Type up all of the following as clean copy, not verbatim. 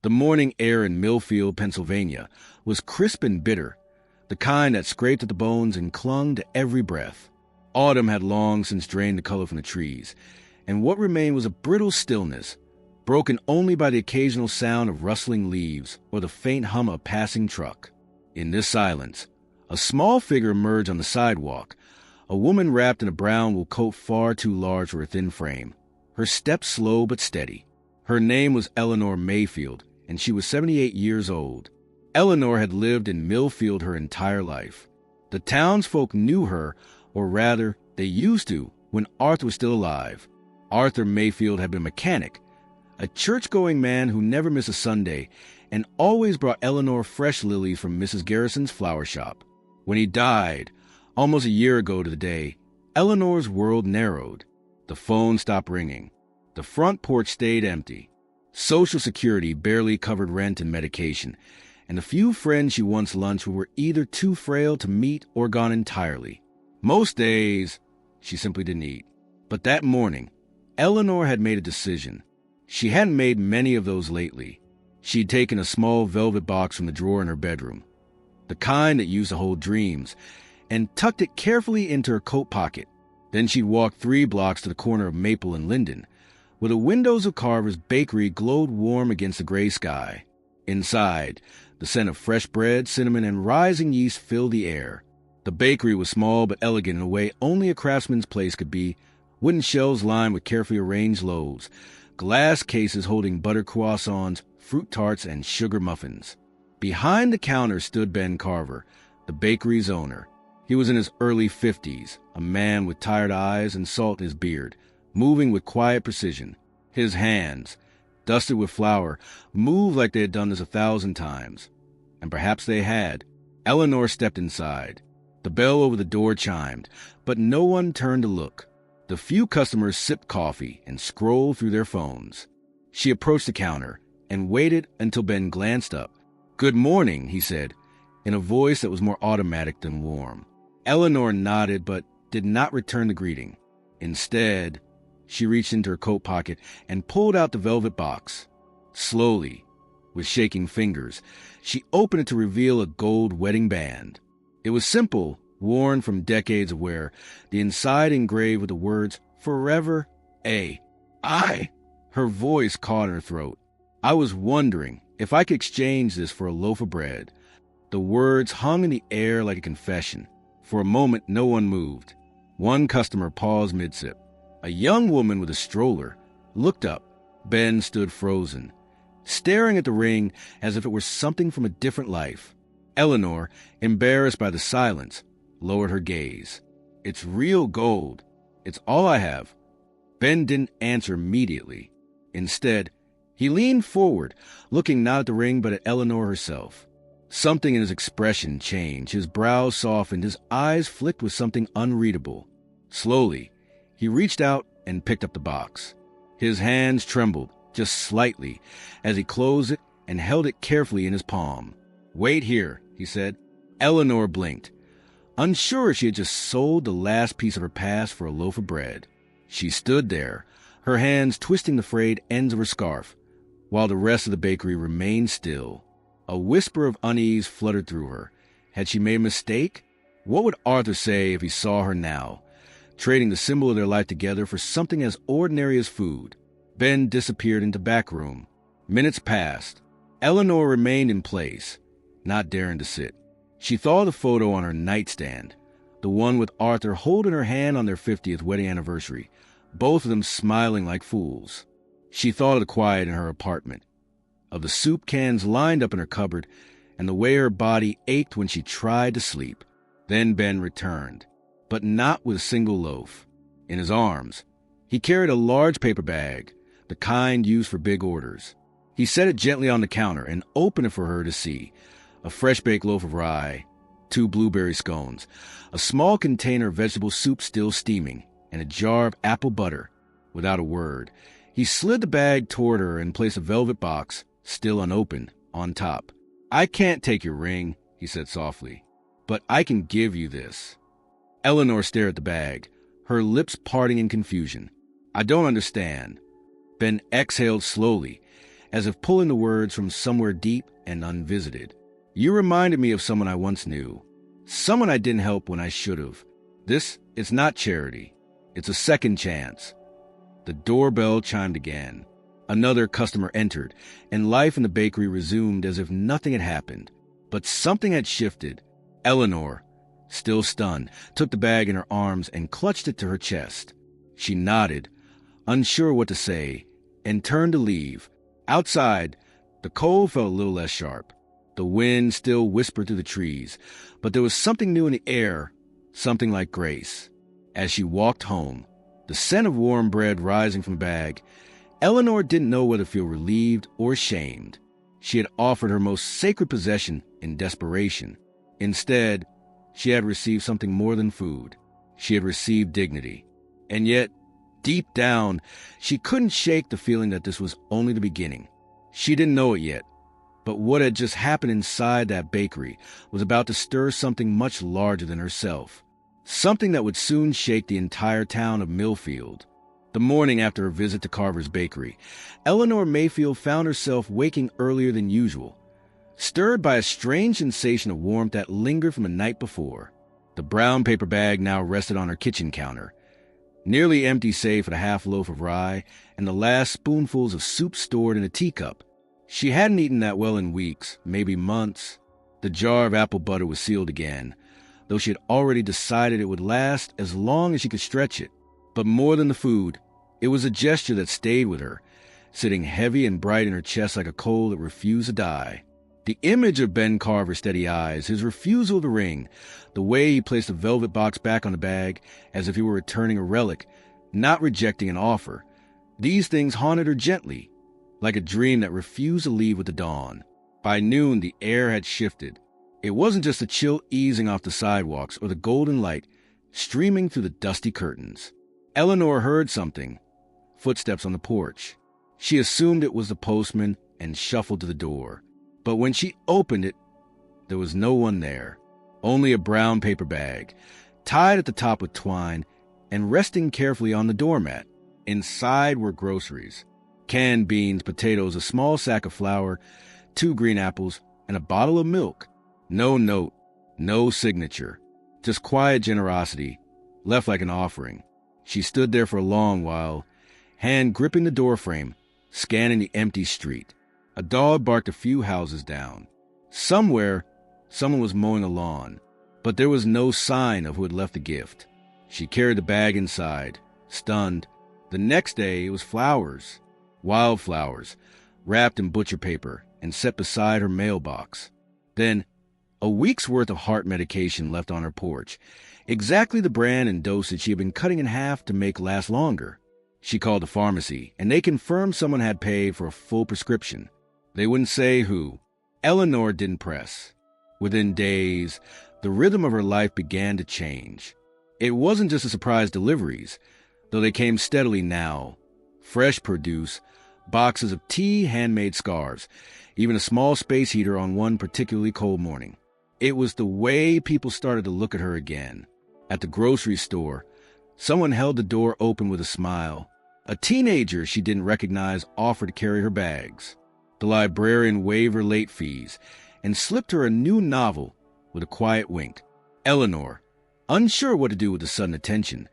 The morning air in Millfield, Pennsylvania, was crisp and bitter, the kind that scraped at the bones and clung to every breath. Autumn had long since drained the color from the trees, and what remained was a brittle stillness, broken only by the occasional sound of rustling leaves or the faint hum of a passing truck. In this silence, a small figure emerged on the sidewalk, a woman wrapped in a brown wool coat far too large for her thin frame, her step slow but steady. Her name was Eleanor Mayfield, and she was 78 years old. Eleanor had lived in Millfield her entire life. The townsfolk knew her, or rather, they used to, when Arthur was still alive. Arthur Mayfield had been a mechanic, a church-going man who never missed a Sunday, and always brought Eleanor fresh lilies from Mrs. Garrison's flower shop. When he died, almost a year ago to the day, Eleanor's world narrowed. The phone stopped ringing. The front porch stayed empty. Social Security barely covered rent and medication, and the few friends she once lunched with were either too frail to meet or gone entirely. Most days, she simply didn't eat. But that morning, Eleanor had made a decision. She hadn't made many of those lately. She'd taken a small velvet box from the drawer in her bedroom, the kind that used to hold dreams, and tucked it carefully into her coat pocket. Then she'd walked 3 blocks to the corner of Maple and Linden, where the windows of Carver's bakery glowed warm against the gray sky. Inside, the scent of fresh bread, cinnamon, and rising yeast filled the air. The bakery was small but elegant in a way only a craftsman's place could be, wooden shelves lined with carefully arranged loaves, glass cases holding butter croissants, fruit tarts, and sugar muffins. Behind the counter stood Ben Carver, the bakery's owner. He was in his early 50s, a man with tired eyes and salt in his beard, moving with quiet precision. His hands, dusted with flour, moved like they had done this 1,000 times. And perhaps they had. Eleanor stepped inside. The bell over the door chimed, but no one turned to look. The few customers sipped coffee and scrolled through their phones. She approached the counter and waited until Ben glanced up. "Good morning," he said, in a voice that was more automatic than warm. Eleanor nodded but did not return the greeting. Instead, she reached into her coat pocket and pulled out the velvet box. Slowly, with shaking fingers, she opened it to reveal a gold wedding band. It was simple, worn from decades of wear, the inside engraved with the words, "Forever A." "I." Her voice caught in her throat. "I was wondering if I could exchange this for a loaf of bread." The words hung in the air like a confession. For a moment, no one moved. One customer paused mid-sip. A young woman with a stroller looked up. Ben stood frozen, staring at the ring as if it were something from a different life. Eleanor, embarrassed by the silence, lowered her gaze. "It's real gold. It's all I have." Ben didn't answer immediately. Instead, he leaned forward, looking not at the ring but at Eleanor herself. Something in his expression changed. His brows softened, his eyes flicked with something unreadable. Slowly, he reached out and picked up the box. His hands trembled, just slightly, as he closed it and held it carefully in his palm. "Wait here," he said. Eleanor blinked, unsure she had just sold the last piece of her past for a loaf of bread. She stood there, her hands twisting the frayed ends of her scarf, while the rest of the bakery remained still. A whisper of unease fluttered through her. Had she made a mistake? What would Arthur say if he saw her now, trading the symbol of their life together for something as ordinary as food? Ben disappeared into back room. Minutes passed. Eleanor remained in place, not daring to sit. She thought of the photo on her nightstand, the one with Arthur holding her hand on their 50th wedding anniversary, both of them smiling like fools. She thought of the quiet in her apartment, of the soup cans lined up in her cupboard, and the way her body ached when she tried to sleep. Then Ben returned, but not with a single loaf. In his arms, he carried a large paper bag, the kind used for big orders. He set it gently on the counter and opened it for her to see. A fresh-baked loaf of rye, 2 blueberry scones, a small container of vegetable soup still steaming, and a jar of apple butter. Without a word, he slid the bag toward her and placed a velvet box, still unopened, on top. "I can't take your ring," he said softly, "but I can give you this." Eleanor stared at the bag, her lips parting in confusion. "I don't understand." Ben exhaled slowly, as if pulling the words from somewhere deep and unvisited. You reminded me of someone I once knew. Someone I didn't help when I should have. This is not charity. It's a second chance. The doorbell chimed again. Another customer entered, and life in the bakery resumed as if nothing had happened. But something had shifted. Eleanor, still stunned, took the bag in her arms and clutched it to her chest. She nodded, unsure what to say, and turned to leave. Outside, the cold felt a little less sharp. The wind still whispered through the trees, but there was something new in the air, something like grace. As she walked home, the scent of warm bread rising from the bag, Eleanor didn't know whether to feel relieved or ashamed. She had offered her most sacred possession in desperation. Instead, she had received something more than food. She had received dignity. And yet, deep down, she couldn't shake the feeling that this was only the beginning. She didn't know it yet, but what had just happened inside that bakery was about to stir something much larger than herself. Something that would soon shake the entire town of Millfield. The morning after her visit to Carver's Bakery, Eleanor Mayfield found herself waking earlier than usual, stirred by a strange sensation of warmth that lingered from the night before. The brown paper bag now rested on her kitchen counter, nearly empty save for the half loaf of rye and the last spoonfuls of soup stored in a teacup. She hadn't eaten that well in weeks, maybe months. The jar of apple butter was sealed again, though she had already decided it would last as long as she could stretch it. But more than the food, it was a gesture that stayed with her, sitting heavy and bright in her chest like a coal that refused to die. The image of Ben Carver's steady eyes, his refusal to ring, the way he placed the velvet box back on the bag as if he were returning a relic, not rejecting an offer. These things haunted her gently, like a dream that refused to leave with the dawn. By noon, the air had shifted. It wasn't just the chill easing off the sidewalks or the golden light streaming through the dusty curtains. Eleanor heard something, footsteps on the porch. She assumed it was the postman and shuffled to the door. But when she opened it, there was no one there, only a brown paper bag, tied at the top with twine and resting carefully on the doormat. Inside were groceries, canned beans, potatoes, a small sack of flour, 2 green apples, and a bottle of milk. No note, no signature, just quiet generosity, left like an offering. She stood there for a long while, hand gripping the doorframe, scanning the empty street. A dog barked a few houses down. Somewhere, someone was mowing a lawn, but there was no sign of who had left the gift. She carried the bag inside, stunned. The next day, it was flowers, wildflowers, wrapped in butcher paper and set beside her mailbox. Then, a week's worth of heart medication left on her porch, exactly the brand and dosage she had been cutting in half to make last longer. She called the pharmacy, and they confirmed someone had paid for a full prescription. They wouldn't say who. Eleanor didn't press. Within days, the rhythm of her life began to change. It wasn't just the surprise deliveries, though they came steadily now. Fresh produce, boxes of tea, handmade scarves, even a small space heater on one particularly cold morning. It was the way people started to look at her again. At the grocery store, someone held the door open with a smile. A teenager she didn't recognize offered to carry her bags. The librarian waived her late fees and slipped her a new novel with a quiet wink. Eleanor, unsure what to do with the sudden attention,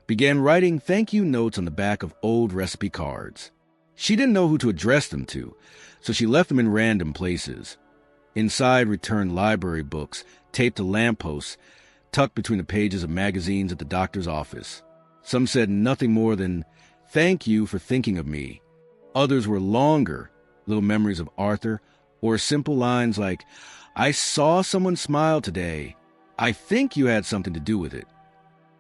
began writing thank-you notes on the back of old recipe cards. She didn't know who to address them to, so she left them in random places. Inside returned library books, taped to lampposts, tucked between the pages of magazines at the doctor's office. Some said nothing more than, "Thank you for thinking of me." Others were longer, little memories of Arthur, or simple lines like, "I saw someone smile today. I think you had something to do with it."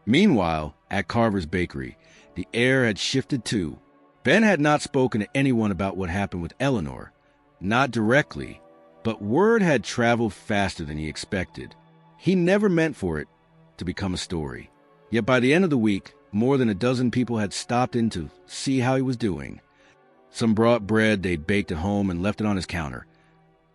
Meanwhile, at Carver's Bakery, the air had shifted too. Ben had not spoken to anyone about what happened with Eleanor. Not directly, but word had traveled faster than he expected. He never meant for it to become a story. Yet by the end of the week, more than a dozen people had stopped in to see how he was doing. Some brought bread they'd baked at home and left it on his counter.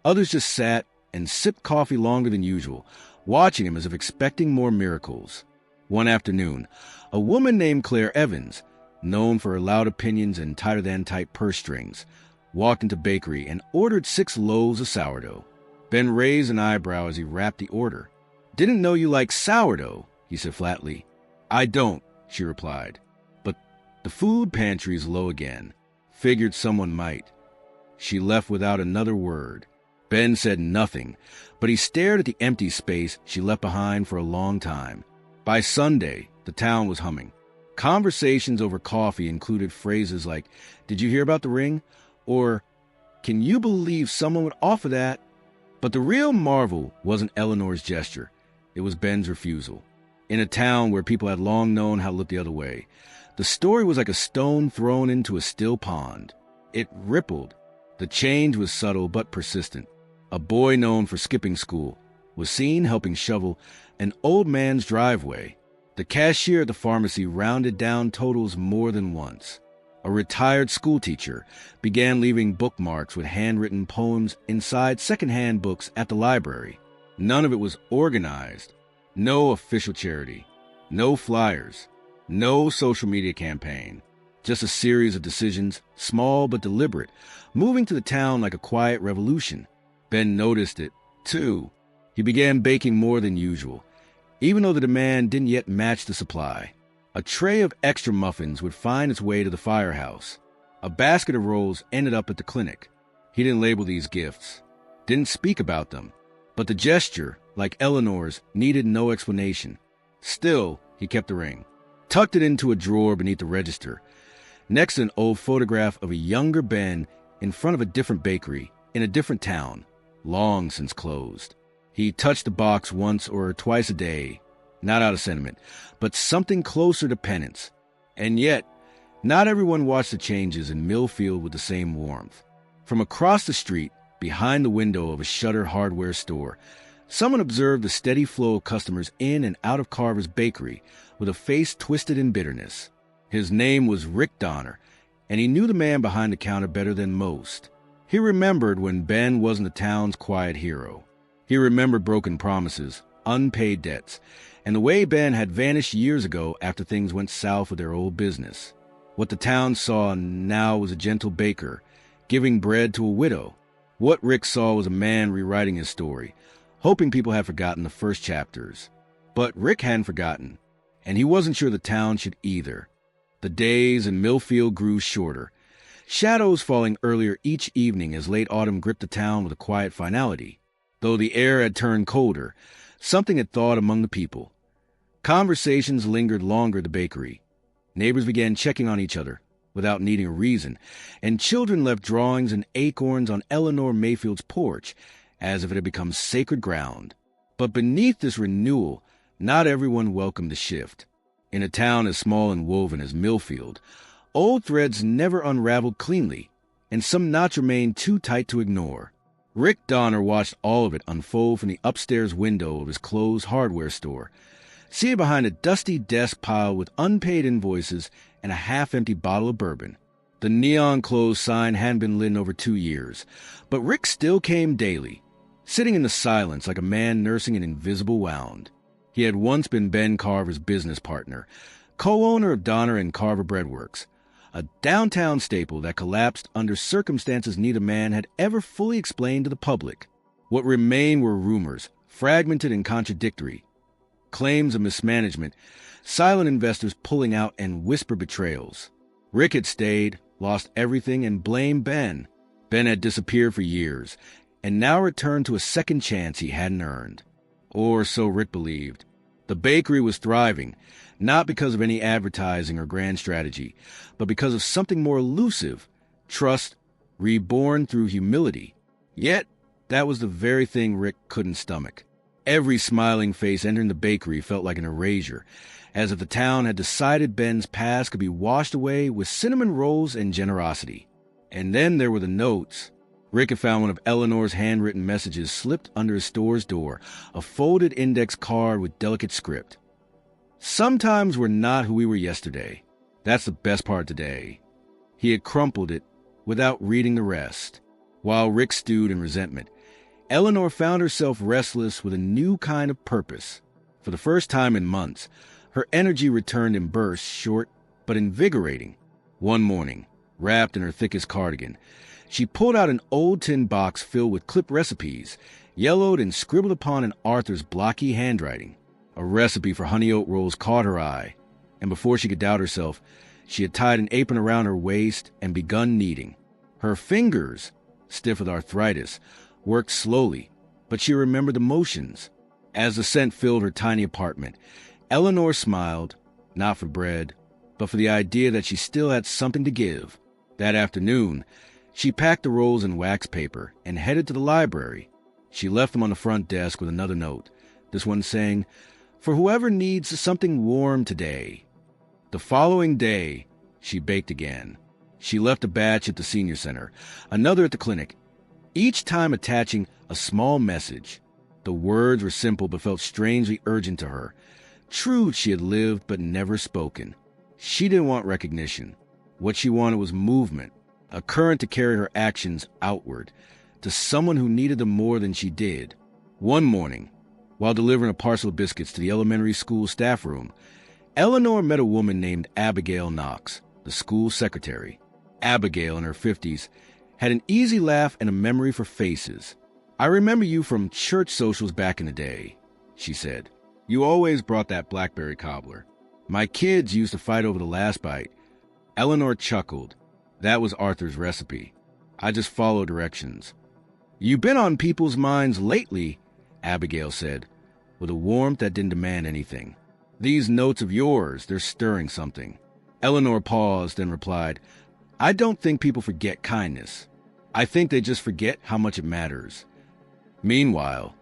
Others just sat and sipped coffee longer than usual, watching him as if expecting more miracles. One afternoon, a woman named Claire Evans, known for her loud opinions and tighter-than-tight purse strings, walked into bakery and ordered 6 loaves of sourdough. Ben raised an eyebrow as he wrapped the order. "Didn't know you like sourdough," he said flatly. "I don't," she replied. "But the food pantry's low again. Figured someone might." She left without another word. Ben said nothing, but he stared at the empty space she left behind for a long time. By Sunday, the town was humming. Conversations over coffee included phrases like, "Did you hear about the ring?" Or, "Can you believe someone would offer that?" But the real marvel wasn't Eleanor's gesture. It was Ben's refusal. In a town where people had long known how to look the other way, the story was like a stone thrown into a still pond. It rippled. The change was subtle but persistent. A boy known for skipping school was seen helping shovel an old man's driveway. The cashier at the pharmacy rounded down totals more than once. A retired schoolteacher began leaving bookmarks with handwritten poems inside secondhand books at the library. None of it was organized. No official charity. No flyers. No social media campaign. Just a series of decisions, small but deliberate, moving to the town like a quiet revolution. Ben noticed it, too. He began baking more than usual, even though the demand didn't yet match the supply. A tray of extra muffins would find its way to the firehouse. A basket of rolls ended up at the clinic. He didn't label these gifts, didn't speak about them, but the gesture, like Eleanor's, needed no explanation. Still, he kept the ring, tucked it into a drawer beneath the register, next to an old photograph of a younger Ben in front of a different bakery in a different town, long since closed. He touched the box once or twice a day, not out of sentiment, but something closer to penance. And yet, not everyone watched the changes in Millfield with the same warmth. From across the street, behind the window of a shuttered hardware store, someone observed the steady flow of customers in and out of Carver's bakery with a face twisted in bitterness. His name was Rick Donner, and he knew the man behind the counter better than most. He remembered when Ben wasn't the town's quiet hero. He remembered broken promises, unpaid debts, and the way Ben had vanished years ago after things went south with their old business. What the town saw now was a gentle baker, giving bread to a widow. What Rick saw was a man rewriting his story, hoping people had forgotten the first chapters. But Rick hadn't forgotten, and he wasn't sure the town should either. The days in Millfield grew shorter, shadows falling earlier each evening as late autumn gripped the town with a quiet finality. Though the air had turned colder, something had thawed among the people. Conversations lingered longer at the bakery. Neighbors began checking on each other without needing a reason, and children left drawings and acorns on Eleanor Mayfield's porch as if it had become sacred ground. But beneath this renewal, not everyone welcomed the shift. In a town as small and woven as Millfield, old threads never unraveled cleanly, and some knots remained too tight to ignore. Rick Donner watched all of it unfold from the upstairs window of his closed hardware store, seated behind a dusty desk piled with unpaid invoices and a half-empty bottle of bourbon. The neon-closed sign hadn't been lit in over 2 years, but Rick still came daily, sitting in the silence like a man nursing an invisible wound. He had once been Ben Carver's business partner, co-owner of Donner and Carver Breadworks, a downtown staple that collapsed under circumstances neither man had ever fully explained to the public. What remained were rumors, fragmented and contradictory, claims of mismanagement, silent investors pulling out, and whispered betrayals. Rick had stayed, lost everything, and blamed Ben. Ben had disappeared for years, and now returned to a second chance he hadn't earned. Or so Rick believed. The bakery was thriving, not because of any advertising or grand strategy, but because of something more elusive, trust, reborn through humility. Yet, that was the very thing Rick couldn't stomach. Every smiling face entering the bakery felt like an erasure, as if the town had decided Ben's past could be washed away with cinnamon rolls and generosity. And then there were the notes. Rick had found one of Eleanor's handwritten messages slipped under his store's door, a folded index card with delicate script. "Sometimes we're not who we were yesterday. That's the best part today." He had crumpled it without reading the rest. While Rick stewed in resentment, Eleanor found herself restless with a new kind of purpose. For the first time in months, her energy returned in bursts, short but invigorating. One morning, wrapped in her thickest cardigan, She pulled out an old tin box filled with clip recipes, yellowed and scribbled upon in Arthur's blocky handwriting. A recipe for honey oat rolls caught her eye, and before she could doubt herself, she had tied an apron around her waist and begun kneading. Her fingers, stiff with arthritis, worked slowly, but she remembered the motions. As the scent filled her tiny apartment, Eleanor smiled, not for bread, but for the idea that she still had something to give. That afternoon, she packed the rolls in wax paper and headed to the library. She left them on the front desk with another note, this one saying, "For whoever needs something warm today." The following day, she baked again. She left a batch at the senior center, another at the clinic, each time attaching a small message. The words were simple but felt strangely urgent to her. Truths she had lived but never spoken. She didn't want recognition. What she wanted was movement, a current to carry her actions outward, to someone who needed them more than she did. One morning, while delivering a parcel of biscuits to the elementary school staff room, Eleanor met a woman named Abigail Knox, the school secretary. Abigail, in her 50s, had an easy laugh and a memory for faces. "I remember you from church socials back in the day," she said. "You always brought that blackberry cobbler. My kids used to fight over the last bite." Eleanor chuckled. That was Arthur's recipe. I just follow directions. "You've been on people's minds lately," Abigail said, with a warmth that didn't demand anything. "These notes of yours, they're stirring something." Eleanor paused, then replied, "I don't think people forget kindness. I think they just forget how much it matters." Meanwhile,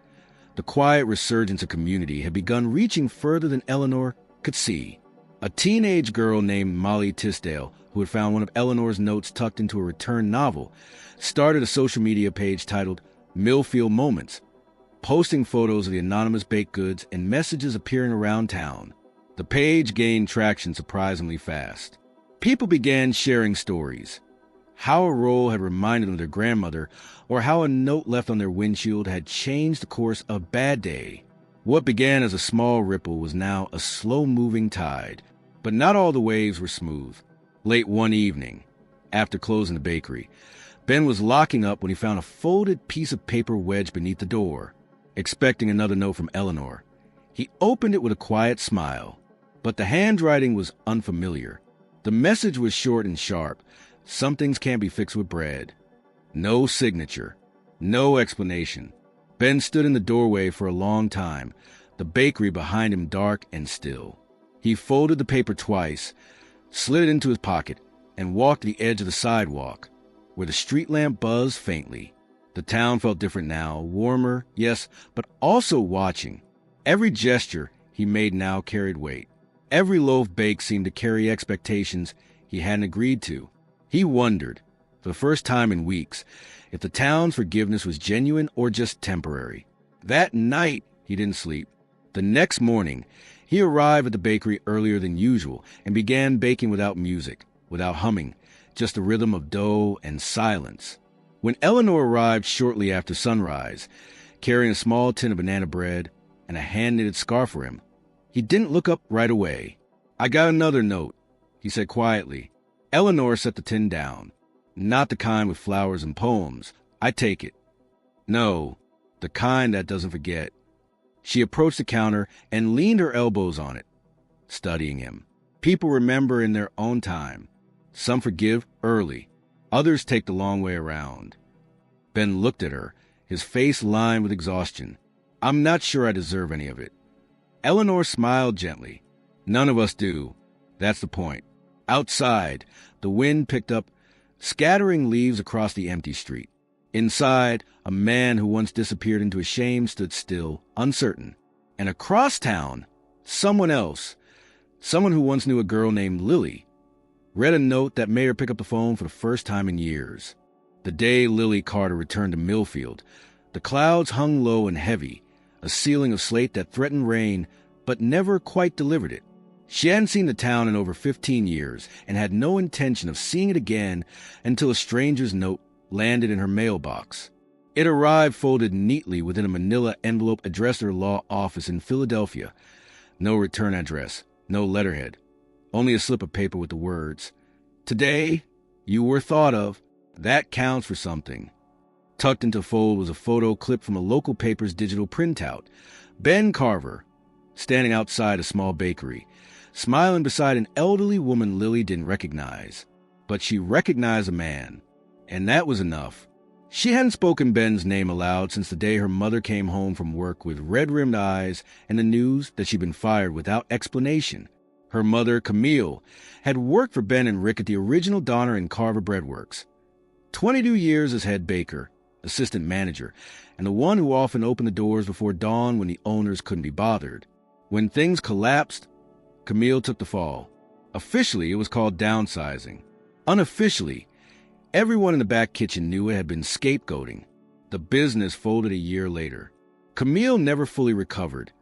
the quiet resurgence of community had begun reaching further than Eleanor could see. A teenage girl named Molly Tisdale, who had found one of Eleanor's notes tucked into a returned novel, started a social media page titled Millfield Moments, posting photos of the anonymous baked goods and messages appearing around town. The page gained traction surprisingly fast. People began sharing stories. How a roll had reminded them of their grandmother, or how a note left on their windshield had changed the course of a bad day. What began as a small ripple was now a slow-moving tide. But not all the waves were smooth. Late one evening, after closing the bakery, Ben was locking up when he found a folded piece of paper wedged beneath the door. Expecting another note from Eleanor, he opened it with a quiet smile. But the handwriting was unfamiliar. The message was short and sharp. "Some things can't be fixed with bread." No signature. No explanation. Ben stood in the doorway for a long time, the bakery behind him dark and still. He folded the paper twice, slid it into his pocket, and walked to the edge of the sidewalk, where the street lamp buzzed faintly. The town felt different now, warmer, yes, but also watching. Every gesture he made now carried weight. Every loaf baked seemed to carry expectations he hadn't agreed to. He wondered, for the first time in weeks, if the town's forgiveness was genuine or just temporary. That night, he didn't sleep. The next morning, he arrived at the bakery earlier than usual and began baking without music, without humming, just the rhythm of dough and silence. When Eleanor arrived shortly after sunrise, carrying a small tin of banana bread and a hand-knitted scarf for him, he didn't look up right away. "I got another note," he said quietly. Eleanor set the tin down. "Not the kind with flowers and poems. I take it." "No, the kind that doesn't forget." She approached the counter and leaned her elbows on it, studying him. People remember in their own time. Some forgive early. Others take the long way around. Ben looked at her, his face lined with exhaustion. "I'm not sure I deserve any of it." Eleanor smiled gently. "None of us do. That's the point." Outside, the wind picked up, scattering leaves across the empty street. Inside, a man who once disappeared into a shame stood still, uncertain. And across town, someone else, someone who once knew a girl named Lily, read a note that made her pick up the phone for the first time in years. The day Lily Carter returned to Millfield, the clouds hung low and heavy, a ceiling of slate that threatened rain, but never quite delivered it. She hadn't seen the town in over 15 years and had no intention of seeing it again until a stranger's note landed in her mailbox. It arrived folded neatly within a manila envelope addressed to her law office in Philadelphia. No return address, no letterhead, only a slip of paper with the words, "Today, you were thought of." That counts for something. Tucked into a fold was a photo clipped from a local paper's digital printout. Ben Carver, standing outside a small bakery, smiling beside an elderly woman Lily didn't recognize. But she recognized a man, and that was enough. She hadn't spoken Ben's name aloud since the day her mother came home from work with red-rimmed eyes and the news that she'd been fired without explanation. Her mother, Camille, had worked for Ben and Rick at the original Donner and Carver Breadworks. 22 years as head baker, assistant manager, and the one who often opened the doors before dawn when the owners couldn't be bothered. When things collapsed, Camille took the fall. Officially, it was called downsizing. Unofficially, everyone in the back kitchen knew it had been scapegoating. The business folded a year later. Camille never fully recovered,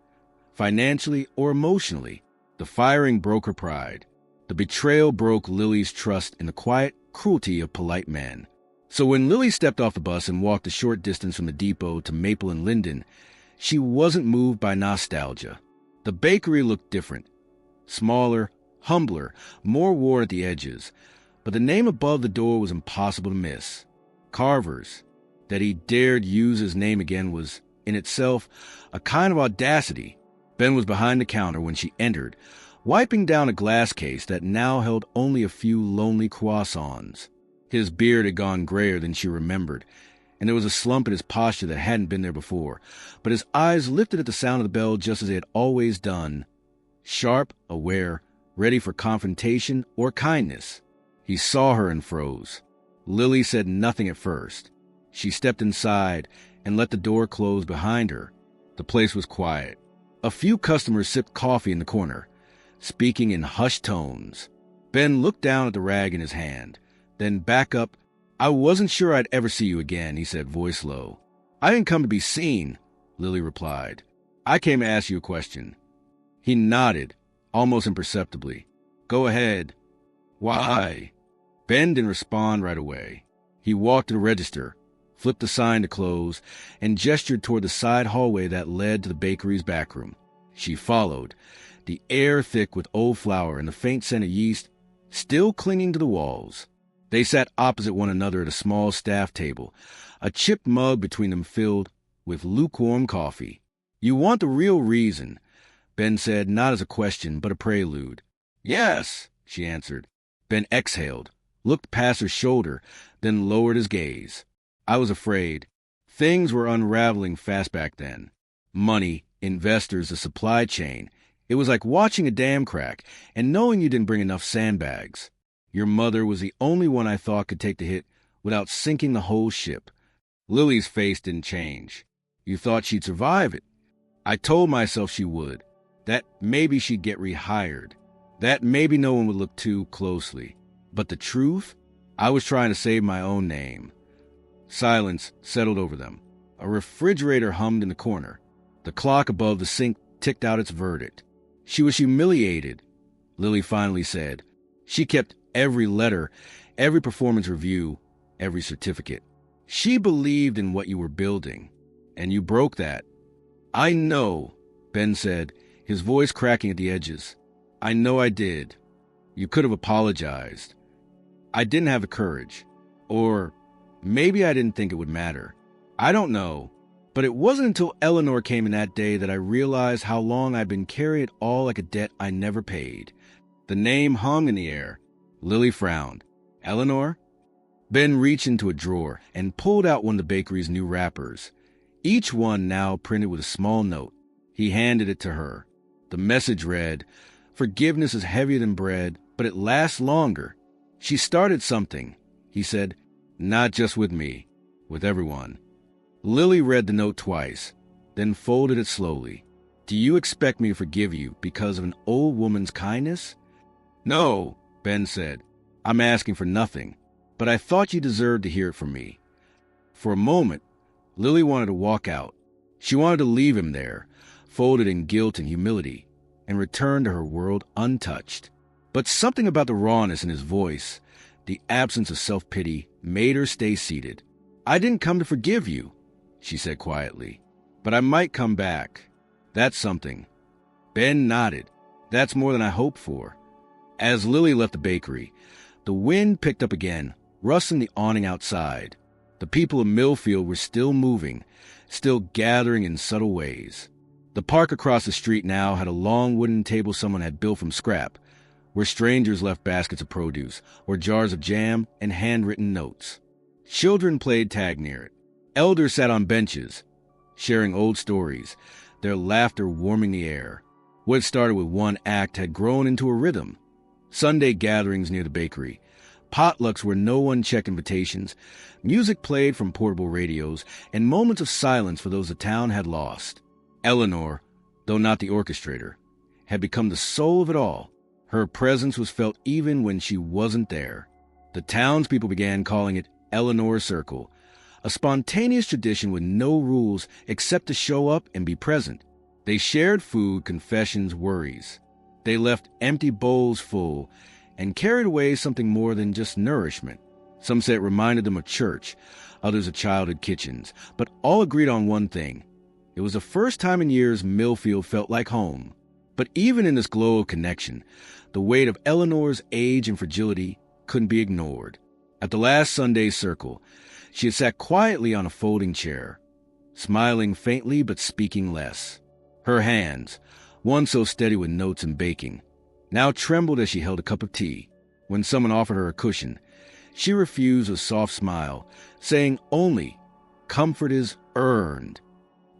financially or emotionally. The firing broke her pride. The betrayal broke Lily's trust in the quiet cruelty of polite men. So when Lily stepped off the bus and walked a short distance from the depot to Maple and Linden, she wasn't moved by nostalgia. The bakery looked different. Smaller, humbler, more worn at the edges. But the name above the door was impossible to miss. Carver's. That he dared use his name again was, in itself, a kind of audacity. Ben was behind the counter when she entered, wiping down a glass case that now held only a few lonely croissants. His beard had gone grayer than she remembered, and there was a slump in his posture that hadn't been there before, but his eyes lifted at the sound of the bell just as they had always done. Sharp, aware, ready for confrontation or kindness. He saw her and froze. Lily said nothing at first. She stepped inside and let the door close behind her. The place was quiet. A few customers sipped coffee in the corner, speaking in hushed tones. Ben looked down at the rag in his hand, then back up. "I wasn't sure I'd ever see you again," he said, voice low. "I didn't come to be seen," Lily replied. "I came to ask you a question." He nodded, almost imperceptibly. "Go ahead." "Why?" Ben didn't respond right away. He walked to the register, flipped the sign to close, and gestured toward the side hallway that led to the bakery's backroom. She followed, the air thick with old flour and the faint scent of yeast still clinging to the walls. They sat opposite one another at a small staff table, a chipped mug between them filled with lukewarm coffee. "You want the real reason," Ben said, not as a question, but a prelude. "Yes," she answered. Ben exhaled, looked past her shoulder, then lowered his gaze. "I was afraid. Things were unraveling fast back then. Money, investors, the supply chain. It was like watching a dam crack and knowing you didn't bring enough sandbags. Your mother was the only one I thought could take the hit without sinking the whole ship." Lily's face didn't change. "You thought she'd survive it?" "I told myself she would. That maybe she'd get rehired. That maybe no one would look too closely. But the truth? I was trying to save my own name." Silence settled over them. A refrigerator hummed in the corner. The clock above the sink ticked out its verdict. "She was humiliated," Lily finally said. "She kept every letter, every performance review, every certificate. She believed in what you were building, and you broke that." "I know," Ben said, his voice cracking at the edges. "I know I did. You could have apologized. I didn't have the courage. Or maybe I didn't think it would matter. I don't know. But it wasn't until Eleanor came in that day that I realized how long I'd been carrying it all like a debt I never paid." The name hung in the air. Lily frowned. "Eleanor?" Ben reached into a drawer and pulled out one of the bakery's new wrappers, each one now printed with a small note. He handed it to her. The message read, "Forgiveness is heavier than bread, but it lasts longer. She started something," he said, "not just with me, with everyone." Lily read the note twice, then folded it slowly. "Do you expect me to forgive you because of an old woman's kindness?" "No," Ben said. "I'm asking for nothing, but I thought you deserved to hear it from me." For a moment, Lily wanted to walk out. She wanted to leave him there, folded in guilt and humility, and return to her world untouched. But something about the rawness in his voice, the absence of self-pity, made her stay seated. "I didn't come to forgive you," she said quietly, "but I might come back. That's something." Ben nodded. "That's more than I hoped for." As Lily left the bakery, the wind picked up again, rustling the awning outside. The people of Millfield were still moving, still gathering in subtle ways. The park across the street now had a long wooden table someone had built from scrap, where strangers left baskets of produce or jars of jam and handwritten notes. Children played tag near it. Elders sat on benches, sharing old stories, their laughter warming the air. What started with one act had grown into a rhythm. Sunday gatherings near the bakery, potlucks where no one checked invitations, music played from portable radios, and moments of silence for those the town had lost. Eleanor, though not the orchestrator, had become the soul of it all. Her presence was felt even when she wasn't there. The townspeople began calling it Eleanor's Circle, a spontaneous tradition with no rules except to show up and be present. They shared food, confessions, worries. They left empty bowls full and carried away something more than just nourishment. Some said it reminded them of church, others of childhood kitchens, but all agreed on one thing. It was the first time in years Millfield felt like home. But even in this glow of connection, the weight of Eleanor's age and fragility couldn't be ignored. At the last Sunday circle, she had sat quietly on a folding chair, smiling faintly but speaking less. Her hands, once so steady with notes and baking, now trembled as she held a cup of tea. When someone offered her a cushion, she refused with a soft smile, saying only, "Comfort is earned."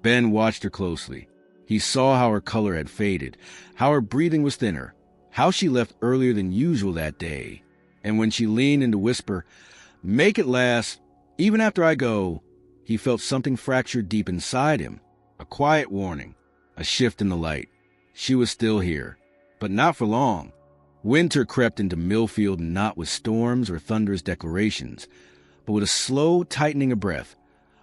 Ben watched her closely. He saw how her color had faded, how her breathing was thinner, how she left earlier than usual that day. And when she leaned in to whisper, "Make it last, even after I go," he felt something fractured deep inside him. A quiet warning, a shift in the light. She was still here, but not for long. Winter crept into Millfield not with storms or thunderous declarations, but with a slow tightening of breath,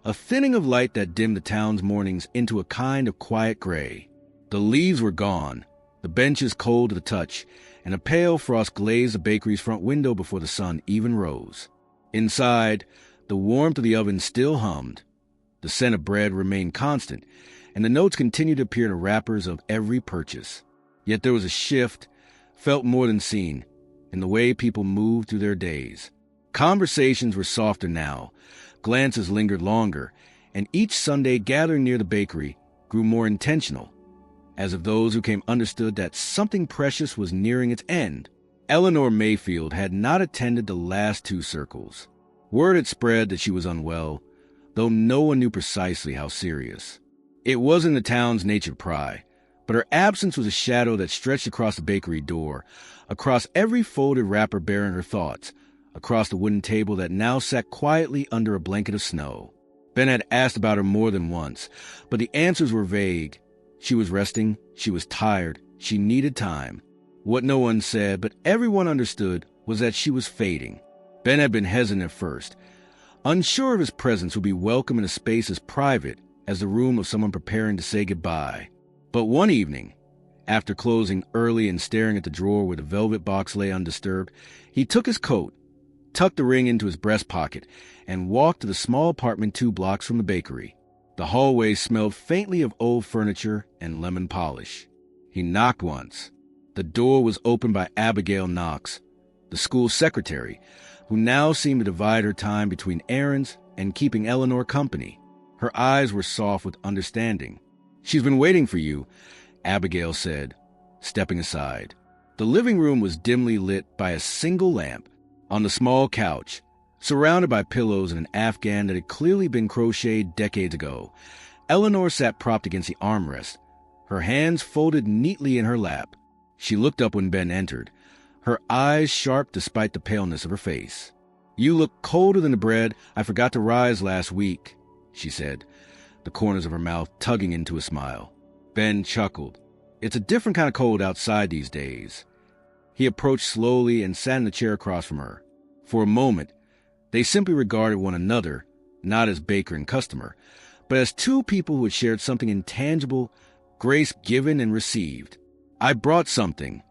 a thinning of light that dimmed the town's mornings into a kind of quiet gray. The leaves were gone, the benches cold to the touch, and a pale frost glazed the bakery's front window before the sun even rose. Inside, the warmth of the oven still hummed. The scent of bread remained constant, and the notes continued to appear in the wrappers of every purchase. Yet there was a shift, felt more than seen, in the way people moved through their days. Conversations were softer now, glances lingered longer, and each Sunday gathering near the bakery grew more intentional, as if those who came understood that something precious was nearing its end. Eleanor Mayfield had not attended the last two circles. Word had spread that she was unwell, though no one knew precisely how serious. It wasn't the town's nature to pry, but her absence was a shadow that stretched across the bakery door, across every folded wrapper bearing her thoughts, across the wooden table that now sat quietly under a blanket of snow. Ben had asked about her more than once, but the answers were vague. She was resting, she was tired, she needed time. What no one said, but everyone understood, was that she was fading. Ben had been hesitant at first, unsure if his presence would be welcome in a space as private as the room of someone preparing to say goodbye. But one evening, after closing early and staring at the drawer where the velvet box lay undisturbed, he took his coat, tucked the ring into his breast pocket, and walked to the small apartment 2 blocks from the bakery. The hallway smelled faintly of old furniture and lemon polish. He knocked once. The door was opened by Abigail Knox, the school secretary, who now seemed to divide her time between errands and keeping Eleanor company. Her eyes were soft with understanding. "She's been waiting for you," Abigail said, stepping aside. The living room was dimly lit by a single lamp. On the small couch, surrounded by pillows and an afghan that had clearly been crocheted decades ago, Eleanor sat propped against the armrest, her hands folded neatly in her lap. She looked up when Ben entered, her eyes sharp despite the paleness of her face. "You look colder than the bread I forgot to rise last week," she said, the corners of her mouth tugging into a smile. Ben chuckled. "It's a different kind of cold outside these days." He approached slowly and sat in the chair across from her. For a moment, they simply regarded one another, not as baker and customer, but as two people who had shared something intangible, grace given and received. "I brought something,"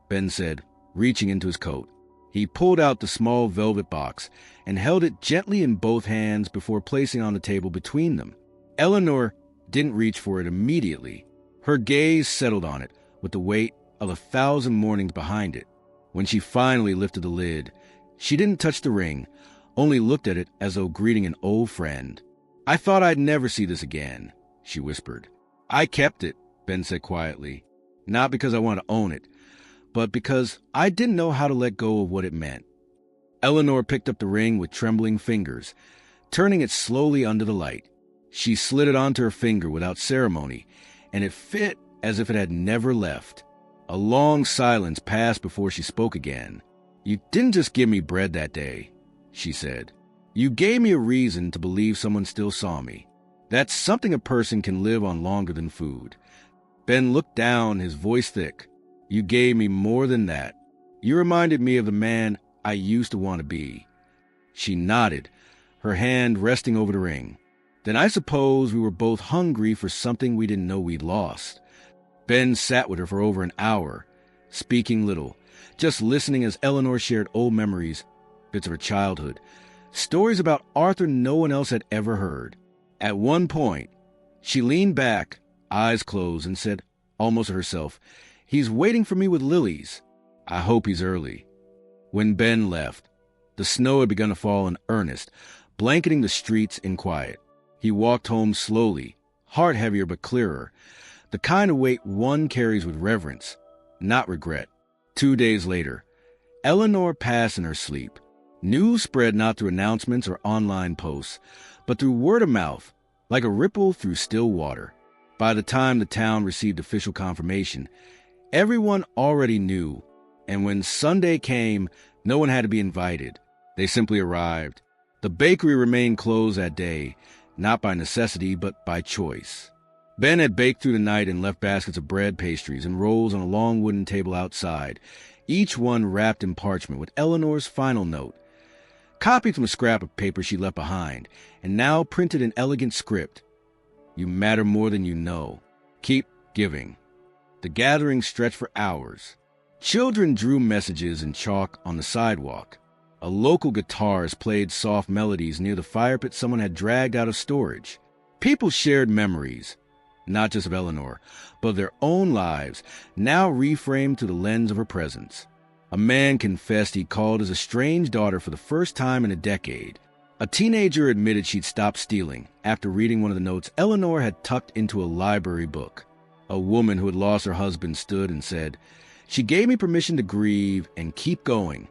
Ben said, reaching into his coat. He pulled out the small velvet box and held it gently in both hands before placing it on the table between them. Eleanor didn't reach for it immediately. Her gaze settled on it with the weight of 1,000 mornings behind it. When she finally lifted the lid, she didn't touch the ring, only looked at it as though greeting an old friend. "I thought I'd never see this again," she whispered. "I kept it," Ben said quietly, "not because I wanted to own it, but because I didn't know how to let go of what it meant." Eleanor picked up the ring with trembling fingers, turning it slowly under the light. She slid it onto her finger without ceremony, and it fit as if it had never left. A long silence passed before she spoke again. "You didn't just give me bread that day," she said. "You gave me a reason to believe someone still saw me. That's something a person can live on longer than food." Ben looked down, his voice thick. "You gave me more than that. You reminded me of the man I used to want to be." She nodded, her hand resting over the ring. "Then I suppose we were both hungry for something we didn't know we'd lost." Ben sat with her for over an hour, speaking little, just listening as Eleanor shared old memories, bits of her childhood, stories about Arthur no one else had ever heard. At one point, she leaned back, eyes closed, and said, almost to herself, "He's waiting for me with lilies. I hope he's early." When Ben left, the snow had begun to fall in earnest, blanketing the streets in quiet. He walked home slowly, heart heavier but clearer, the kind of weight one carries with reverence, not regret. 2 days later, Eleanor passed in her sleep. News spread not through announcements or online posts, but through word of mouth, like a ripple through still water. By the time the town received official confirmation, everyone already knew, and when Sunday came, no one had to be invited. They simply arrived. The bakery remained closed that day, not by necessity, but by choice. Ben had baked through the night and left baskets of bread, pastries, and rolls on a long wooden table outside, each one wrapped in parchment with Eleanor's final note, copied from a scrap of paper she left behind, and now printed in elegant script. "You matter more than you know. Keep giving." The gathering stretched for hours. Children drew messages in chalk on the sidewalk. A local guitarist played soft melodies near the fire pit someone had dragged out of storage. People shared memories, not just of Eleanor, but of their own lives, now reframed through the lens of her presence. A man confessed he called his estranged daughter for the first time in a decade. A teenager admitted she'd stopped stealing after reading one of the notes Eleanor had tucked into a library book. A woman who had lost her husband stood and said, "She gave me permission to grieve and keep going."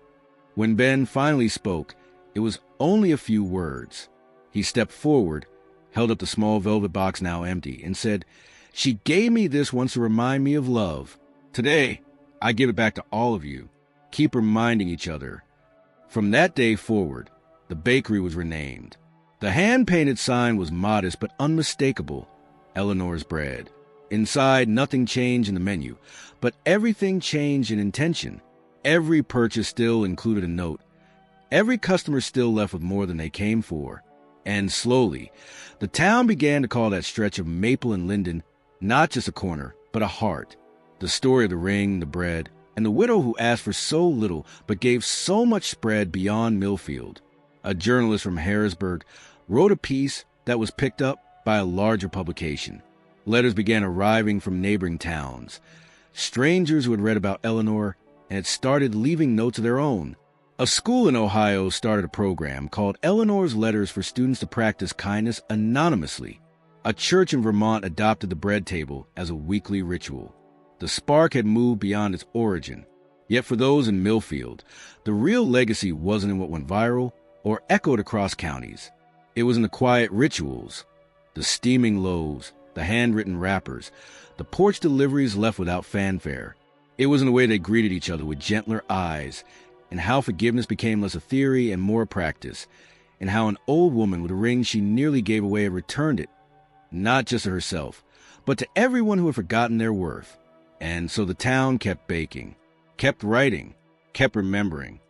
When Ben finally spoke, it was only a few words. He stepped forward, held up the small velvet box now empty, and said, "She gave me this once to remind me of love. Today, I give it back to all of you. Keep reminding each other." From that day forward, the bakery was renamed. The hand-painted sign was modest but unmistakable, Eleanor's Bread. Inside, nothing changed in the menu, but everything changed in intention. Every purchase still included a note. Every customer still left with more than they came for. And slowly, the town began to call that stretch of Maple and Linden not just a corner, but a heart. The story of the ring, the bread, and the widow who asked for so little but gave so much spread beyond Millfield. A journalist from Harrisburg wrote a piece that was picked up by a larger publication. Letters began arriving from neighboring towns. Strangers who had read about Eleanor and had started leaving notes of their own. A school in Ohio started a program called Eleanor's Letters for students to practice kindness anonymously. A church in Vermont adopted the bread table as a weekly ritual. The spark had moved beyond its origin. Yet for those in Millfield, the real legacy wasn't in what went viral or echoed across counties. It was in the quiet rituals, the steaming loaves, the handwritten wrappers, the porch deliveries left without fanfare. It was in the way they greeted each other with gentler eyes, and how forgiveness became less a theory and more a practice, and how an old woman with a ring she nearly gave away had returned it, not just to herself, but to everyone who had forgotten their worth. And so the town kept baking, kept writing, kept remembering.